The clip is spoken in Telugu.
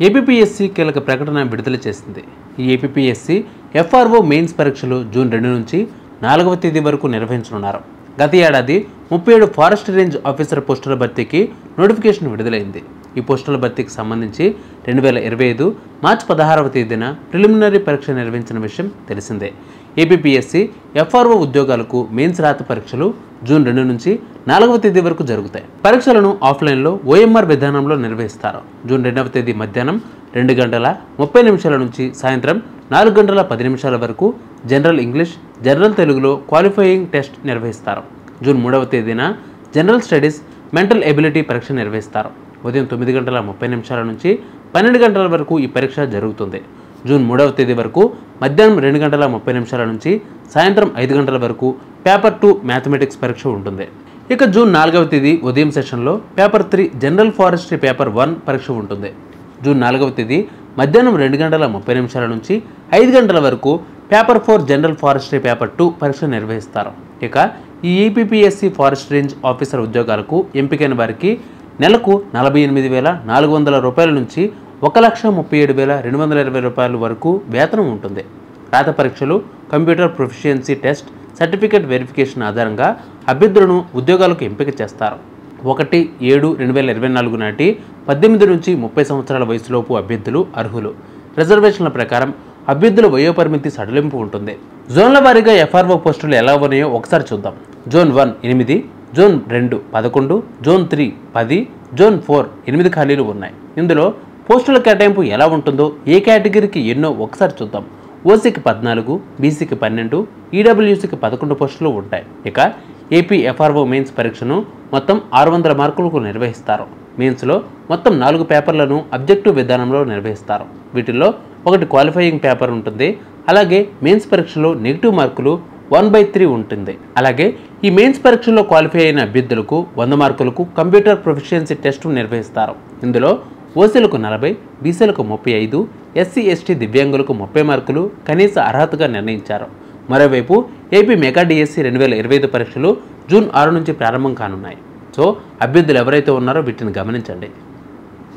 ఏపీపీఎస్సీ కీలక ప్రకటన విడుదల చేసింది. ఈ ఏపీపీఎస్సీ ఎఫ్ఆర్ఓ మెయిన్స్ పరీక్షలు జూన్ 2 నుంచి 4వ తేదీ వరకు నిర్వహించనున్నారు. గత ఏడాది 37 ఫారెస్ట్ రేంజ్ ఆఫీసర్ పోస్టుల భర్తీకి నోటిఫికేషన్ విడుదలైంది. ఈ పోస్టుల భర్తీకి సంబంధించి 2025 మార్చి 16వ తేదీన ప్రిలిమినరీ పరీక్ష నిర్వహించిన విషయం తెలిసిందే. ఏపీపీఎస్సీ ఎఫ్ఆర్ఓ ఉద్యోగాలకు మెయిన్స్ రాత పరీక్షలు జూన్ 2 నుంచి 4వ తేదీ వరకు జరుగుతాయి. పరీక్షలను ఆఫ్లైన్లో ఓఎంఆర్ విధానంలో నిర్వహిస్తారు. జూన్ 2వ తేదీ మధ్యాహ్నం 2:30 నుంచి సాయంత్రం 4:10 వరకు జనరల్ ఇంగ్లీష్, జనరల్ తెలుగులో క్వాలిఫైయింగ్ టెస్ట్ నిర్వహిస్తారు. జూన్ 3వ తేదీన జనరల్ స్టడీస్, మెంటల్ ఎబిలిటీ పరీక్ష నిర్వహిస్తారు. ఉదయం 9:30 నుంచి 12 వరకు ఈ పరీక్ష జరుగుతుంది. జూన్ 3వ తేదీ వరకు మధ్యాహ్నం 2:30 నుంచి సాయంత్రం 5 వరకు పేపర్ 2 మ్యాథమెటిక్స్ పరీక్ష ఉంటుంది. ఇక జూన్ 4వ తేదీ ఉదయం సెషన్లో పేపర్ 3 జనరల్ ఫారెస్ట్రీ పేపర్ 1 పరీక్ష ఉంటుంది. జూన్ 4వ తేదీ మధ్యాహ్నం 2:30 నుంచి 5 వరకు పేపర్ 4 జనరల్ ఫారెస్ట్రీ పేపర్ 2 పరీక్ష నిర్వహిస్తారు. ఇక ఈ ఏపీపీఎస్సీ ఫారెస్ట్ రేంజ్ ఆఫీసర్ ఉద్యోగాలకు ఎంపికైన వారికి నెలకు 48,400 రూపాయల నుంచి 1,37,220 రూపాయల వరకు వేతనం ఉంటుంది. రాత పరీక్షలు, computer proficiency test, certificate verification ఆధారంగా అభ్యర్థులను ఉద్యోగాలకు ఎంపిక చేస్తారు. 1/7/2024 నాటి 18 నుంచి 30 సంవత్సరాల వయసులోపు అభ్యర్థులు అర్హులు. రిజర్వేషన్ల ప్రకారం అభ్యర్థుల వయోపరిమితి సడలింపు ఉంటుంది. జోన్ల వారీగా ఎఫ్ఆర్ఓ పోస్టులు ఎలా ఉన్నాయో ఒకసారి చూద్దాం. జోన్ 1 8, జోన్ 2 11, జోన్ 3 10, జోన్ 4 8 ఖాళీలు ఉన్నాయి. ఇందులో పోస్టుల కేటాయింపు ఎలా ఉంటుందో, ఏ కేటగిరీకి ఎన్నో ఒకసారి చూద్దాం. ఓసీకి 14, బీసీకి 12, ఈడబ్ల్యూసీకి 11 పోస్టులు ఉంటాయి. ఇక ఏపీ ఎఫ్ఆర్ఓ మెయిన్స్ పరీక్షను మొత్తం 600 మార్కులకు నిర్వహిస్తారు. మెయిన్స్లో మొత్తం 4 పేపర్లను అబ్జెక్టివ్ విధానంలో నిర్వహిస్తారు. వీటిల్లో ఒకటి క్వాలిఫైయింగ్ పేపర్ ఉంటుంది. అలాగే మెయిన్స్ పరీక్షలో నెగిటివ్ మార్కులు 1/3 ఉంటుంది. అలాగే ఈ మెయిన్స్ పరీక్షలో క్వాలిఫై అయిన అభ్యర్థులకు 100 మార్కులకు కంప్యూటర్ ప్రొఫిషియన్సీ టెస్ట్ నిర్వహిస్తారు. ఇందులో ఓసీలకు 40, బీసీలకు 35, ఎస్సీ ఎస్టీ దివ్యాంగులకు 30 మార్కులు కనీస అర్హతగా నిర్ణయించారు. మరోవైపు ఏపీ మెగా డిఎస్సీ 2025 పరీక్షలు జూన్ 6 నుంచి ప్రారంభం కానున్నాయి. సో అభ్యర్థులు ఎవరైతే ఉన్నారో వీటిని గమనించండి.